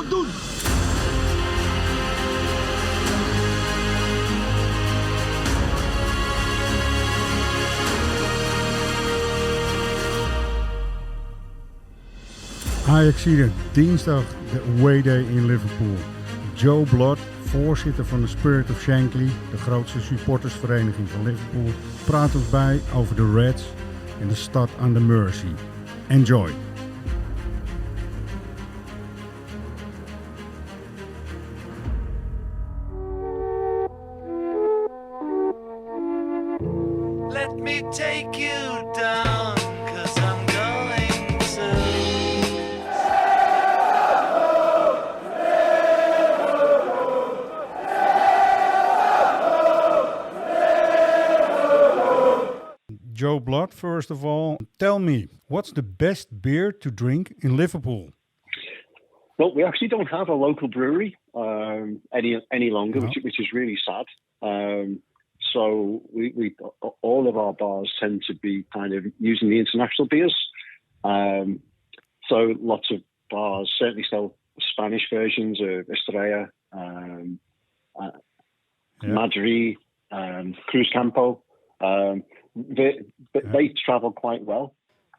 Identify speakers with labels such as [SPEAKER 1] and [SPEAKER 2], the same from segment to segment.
[SPEAKER 1] het doen!
[SPEAKER 2] Ajaxide, dinsdag de away day in Liverpool. Joe Blott, voorzitter van de Spirit of Shankly, de grootste supportersvereniging van Liverpool, praat ons bij over de Reds en de stad aan de Mersey. Enjoy!
[SPEAKER 3] Let me take you down, 'cause I'm going to.
[SPEAKER 2] Joe Blott, first of all, tell me, what's the best beer to drink in Liverpool?
[SPEAKER 4] Well, we actually don't have a local brewery any longer,
[SPEAKER 2] No.
[SPEAKER 4] which is really sad. So we all of our bars tend to be kind of using the international beers. So lots of bars certainly sell Spanish versions of Estrella, Madrid, Cruz Campo. They travel quite well.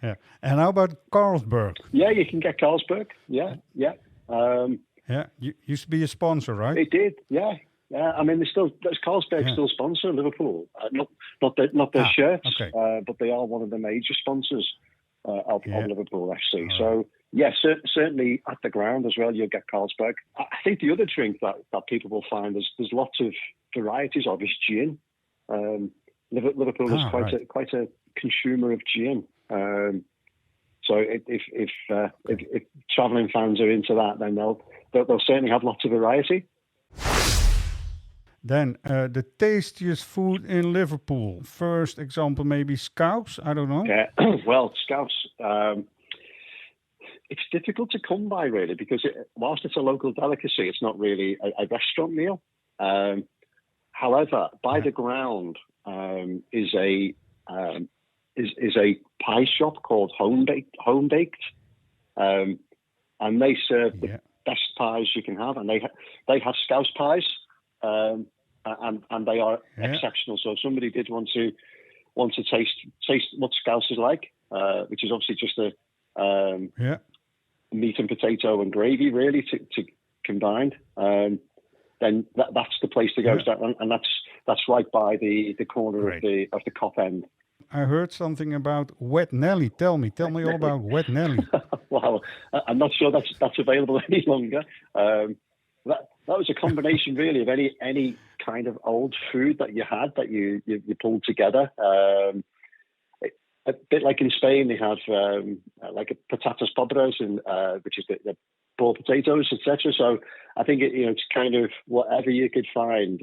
[SPEAKER 2] Yeah. And how about Carlsberg?
[SPEAKER 4] Yeah, you can get Carlsberg. Yeah.
[SPEAKER 2] Yeah, you used to be a sponsor, right?
[SPEAKER 4] It did, yeah. I mean, there's Carlsberg still sponsor Liverpool. Not their shirts,
[SPEAKER 2] okay.
[SPEAKER 4] But they are one of the major sponsors of Liverpool FC.
[SPEAKER 2] All
[SPEAKER 4] So, yes, certainly at the ground as well, you'll get Carlsberg. I think the other drink that people will find there's lots of varieties of is gin. Liverpool is quite a consumer of gin. So if travelling fans are into that, then they'll certainly have lots of variety.
[SPEAKER 2] Then the tastiest food in Liverpool. First example, maybe Scouts. I don't know.
[SPEAKER 4] Yeah, well, Scouts. It's difficult to come by really because whilst it's a local delicacy, it's not really a restaurant meal. However, by the ground is a pie shop called Home Baked, and they serve the best pies you can have, and they have Scouse pies. And they are exceptional. So if somebody did want to taste what Scouse is like, which is obviously just a meat and potato and gravy really to combined, then that's the place to go. And that's right by the corner of the Cop End.
[SPEAKER 2] I heard something about Wet Nelly. Tell me all about Wet Nelly.
[SPEAKER 4] Well, I'm not sure that's available any longer. That was a combination really of any kind of old food that you had that you pulled together. A bit like in Spain, they have like a patatas pobres, and which is the boiled potatoes, etc. So I think it's kind of whatever you could find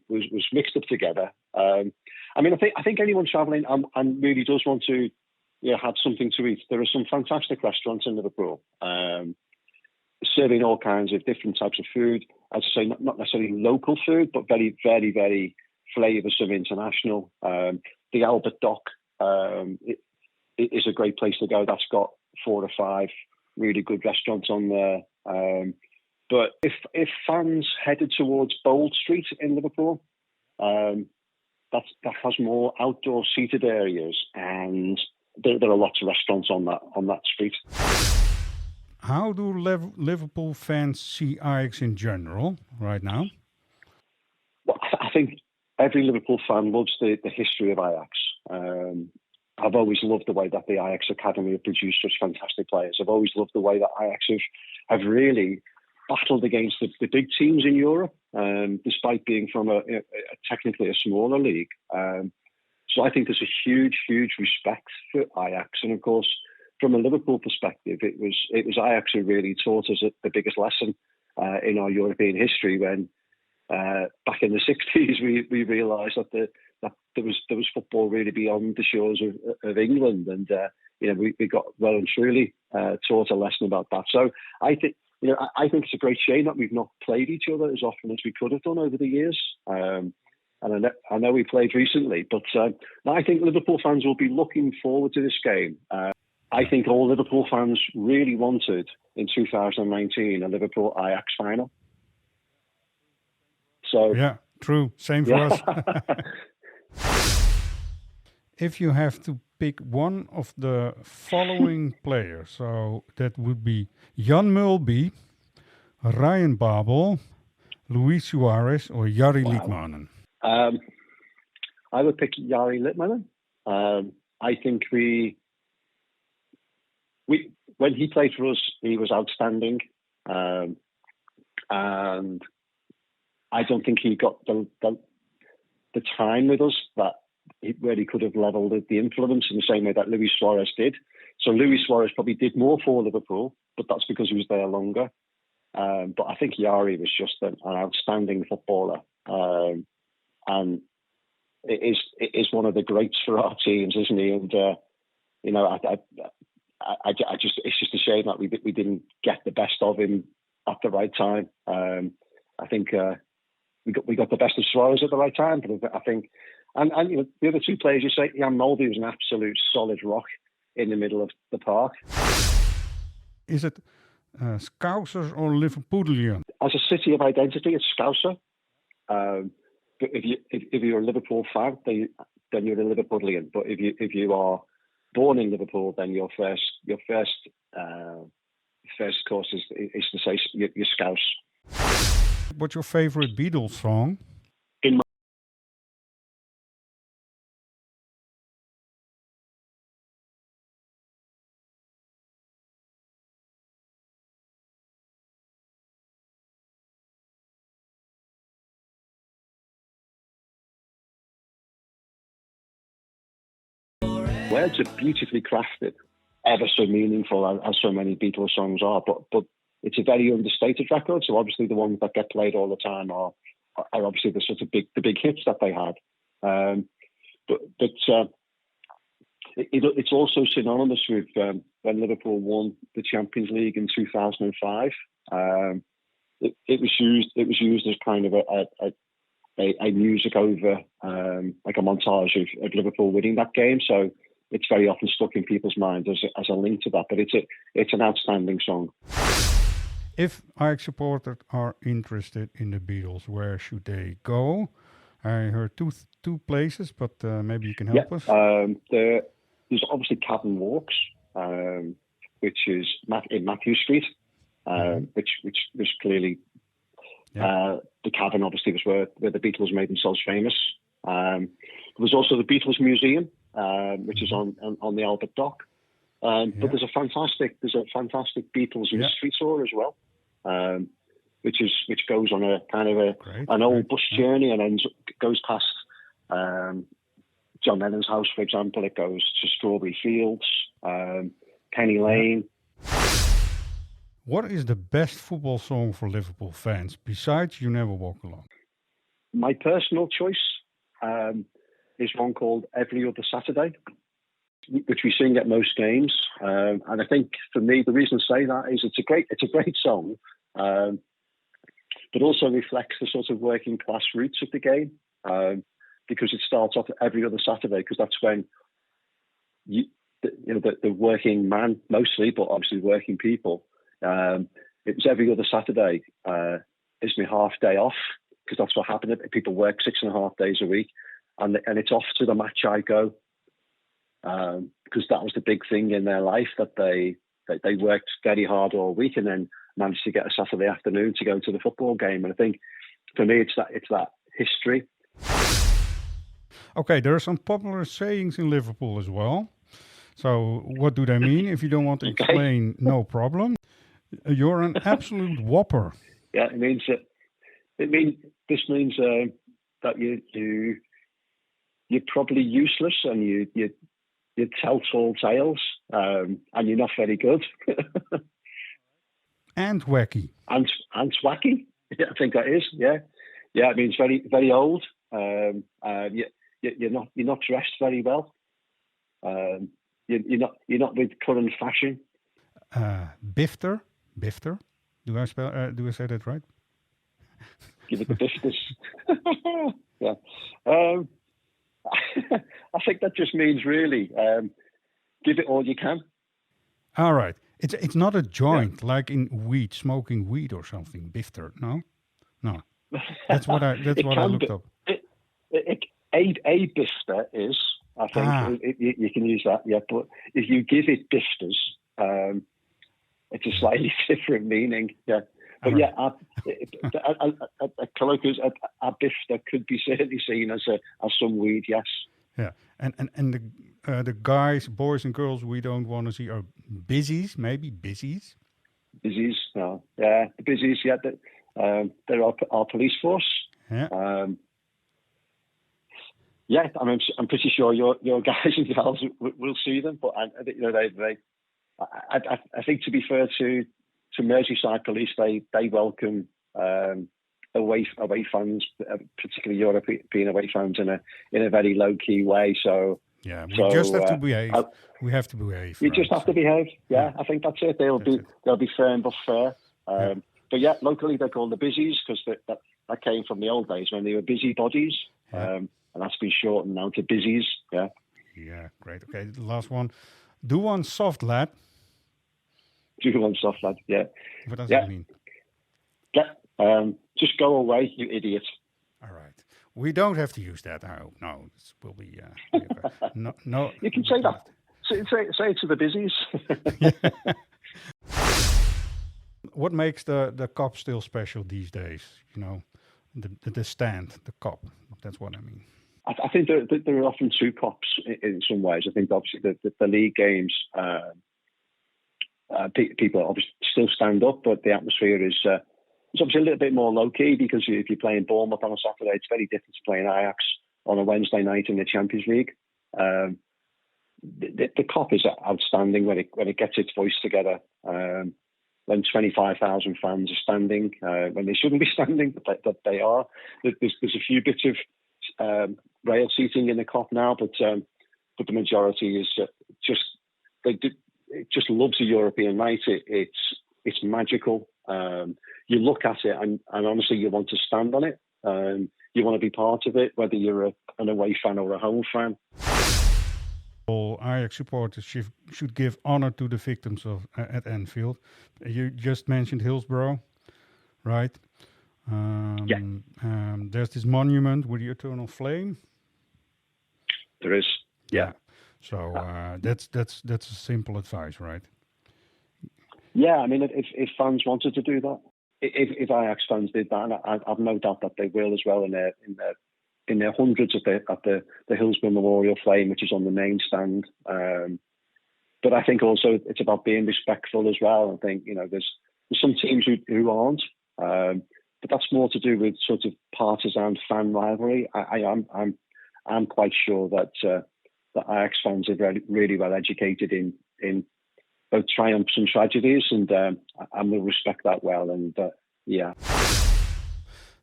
[SPEAKER 4] was mixed up together. I mean, I think anyone travelling and really does want to have something to eat. There are some fantastic restaurants in Liverpool. Serving all kinds of different types of food. As I say, not necessarily local food, but very, very, very flavoursome international. The Albert Dock it is a great place to go. That's got 4 or 5 really good restaurants on there. But if fans headed towards Bold Street in Liverpool, that has more outdoor seated areas, and there are lots of restaurants on that street.
[SPEAKER 2] How do Liverpool fans see Ajax in general right now?
[SPEAKER 4] Well, I think every Liverpool fan loves the history of Ajax. I've always loved the way that the Ajax Academy have produced such fantastic players. I've always loved the way that Ajax have really battled against the big teams in Europe, despite being from technically a smaller league. So I think there's a huge, huge respect for Ajax. And of course, from a Liverpool perspective, it was Ajax who really taught us the biggest lesson in our European history when back in the 60s we realised that there was football really beyond the shores of England, and we got well and truly taught a lesson about that. So I think it's a great shame that we've not played each other as often as we could have done over the years. And I know we played recently, but I think Liverpool fans will be looking forward to this game. I think all Liverpool fans really wanted in 2019 a Liverpool-Ajax final. So
[SPEAKER 2] Yeah, true. Same for us. If you have to pick one of the following players, so that would be Jan Mulby, Ryan Babel, Luis Suarez, or Jari Liedmanen.
[SPEAKER 4] I would pick Jari Liedmanen. I think we when he played for us, he was outstanding, and I don't think he got the time with us where he could have levelled the influence in the same way that Luis Suarez did. So Luis Suarez probably did more for Liverpool, but that's because he was there longer. But I think Jari was just an outstanding footballer, and it is one of the greats for our teams, isn't he? And I just it's just a shame that we didn't get the best of him at the right time. I think we got the best of Suarez at the right time, but I think and the other two players you say, Jan Mulby was an absolute solid rock in the middle of the park.
[SPEAKER 2] Is it Scousers or Liverpoolian?
[SPEAKER 4] As a city of identity, it's Scouser. But if you're a Liverpool fan, then you're a Liverpoolian. But if you are born in Liverpool, then your first course is to say you're Scouse.
[SPEAKER 2] What's your favorite Beatles song?
[SPEAKER 4] Words are beautifully crafted, ever so meaningful as so many Beatles songs are, but it's a very understated record. So obviously the ones that get played all the time are obviously the sort of the big hits that they had. But it's also synonymous with when Liverpool won the Champions League in 2005. It was used as kind of a music over like a montage of Liverpool winning that game. So it's very often stuck in people's minds as a link to that. But it's an outstanding song.
[SPEAKER 2] If Ajax supporters are interested in the Beatles, where should they go? I heard two places, but maybe you can help us.
[SPEAKER 4] There's obviously Cabin Walks, which is in Matthew Street, which was clearly the cabin. Obviously, was where the Beatles made themselves famous. There's also the Beatles Museum, which is on the Albert Dock. But there's a fantastic Beatles mystery tour as well, which goes on a kind of an old bus journey and goes past John Lennon's house, for example. It goes to Strawberry Fields, Penny Lane.
[SPEAKER 2] What is the best football song for Liverpool fans besides "You Never Walk Alone"?
[SPEAKER 4] My personal choice is one called "Every Other Saturday," which we sing at most games. And I think for me, the reason I say that is it's a great song, but also reflects the sort of working class roots of the game, because it starts off every other Saturday, because that's when the working man mostly, but obviously working people. It was every other Saturday is my half day off, because that's what happened. People work 6.5 days a week, and it's off to the match I go. Because that was the big thing in their life, that they worked very hard all week and then managed to get a Saturday afternoon to go to the football game. And I think for me, it's that history.
[SPEAKER 2] Okay, there are some popular sayings in Liverpool as well. So what do they mean? If you don't want to explain, no problem. You're an absolute whopper.
[SPEAKER 4] Yeah, this means that you're probably useless, and you tell tall tales, and you're not very good.
[SPEAKER 2] And wacky.
[SPEAKER 4] And swacky. Yeah, I think that is. Yeah. It means very, very old. You're not dressed very well. You're not with current fashion.
[SPEAKER 2] Bifter. Do I say that right?
[SPEAKER 4] Give it the bifters. Yeah. I think that just means really give it all you can.
[SPEAKER 2] All right. It's not a joint like in weed, smoking weed or something. Bifter, no. That's what I looked up.
[SPEAKER 4] A bifter is, I think, you can use that. Yeah, but if you give it bifters, it's a slightly different meaning. Yeah, but
[SPEAKER 2] Right.
[SPEAKER 4] a colloquial, a bifter could be certainly seen as some weed. Yes.
[SPEAKER 2] Yeah, and the guys, boys and girls we don't want to see are busies, maybe busies.
[SPEAKER 4] Busies, no. Yeah, the busies, yeah, they're our police force.
[SPEAKER 2] Yeah.
[SPEAKER 4] Yeah, I mean, I'm pretty sure your guys and gals will see them, but I think to be fair to Merseyside police, they welcome away fans, particularly European away fans, in a very low key way. So.
[SPEAKER 2] Yeah, we just have to behave. We have to behave.
[SPEAKER 4] You just have to behave. Yeah, I think that's it. They'll be firm but fair. But yeah, locally they're called the busies because that came from the old days when they were busybodies, and that's been shortened now to busies. Yeah.
[SPEAKER 2] Yeah, great. Okay, the last one. Do one soft, lad.
[SPEAKER 4] Do one soft, lad. Yeah.
[SPEAKER 2] What does that mean?
[SPEAKER 4] Yeah. Just go away, you idiot.
[SPEAKER 2] All right. We don't have to use that. I hope. No, this will be. No.
[SPEAKER 4] You can say that. Say it to the busies.
[SPEAKER 2] What makes the cop still special these days? You know, the stand, the cop. That's what I mean.
[SPEAKER 4] I think there are often two cops in some ways. I think obviously the league games, people obviously still stand up, but the atmosphere is. It's obviously a little bit more low-key because if you're playing Bournemouth on a Saturday, it's very different to playing Ajax on a Wednesday night in the Champions League. The COP is outstanding when it gets its voice together. When 25,000 fans are standing, when they shouldn't be standing, but they are. There's a few bits of rail seating in the COP now, but the majority is it just loves a European night. It's magical. You look at it and honestly you want to stand on it. You want to be part of it, whether you're an away fan or a home fan.
[SPEAKER 2] All Ajax supporters should give honor to the victims at Anfield. You just mentioned Hillsborough, right? There's this monument with the eternal flame.
[SPEAKER 4] There is, yeah.
[SPEAKER 2] So that's a simple advice, right?
[SPEAKER 4] Yeah, I mean, if fans wanted to do that, if Ajax fans did that, and I've no doubt that they will as well in their hundreds at the Hillsborough Memorial Flame, which is on the main stand. But I think also it's about being respectful as well. I think there's some teams who aren't, but that's more to do with sort of partisan fan rivalry. I'm quite sure that Ajax fans are really well educated in both triumphs and tragedies, and we'll respect that well. And yeah.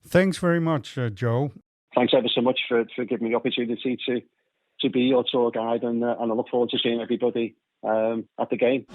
[SPEAKER 2] Thanks very much, Joe.
[SPEAKER 4] Thanks ever so much for giving me the opportunity to be your tour guide, and I look forward to seeing everybody at the game.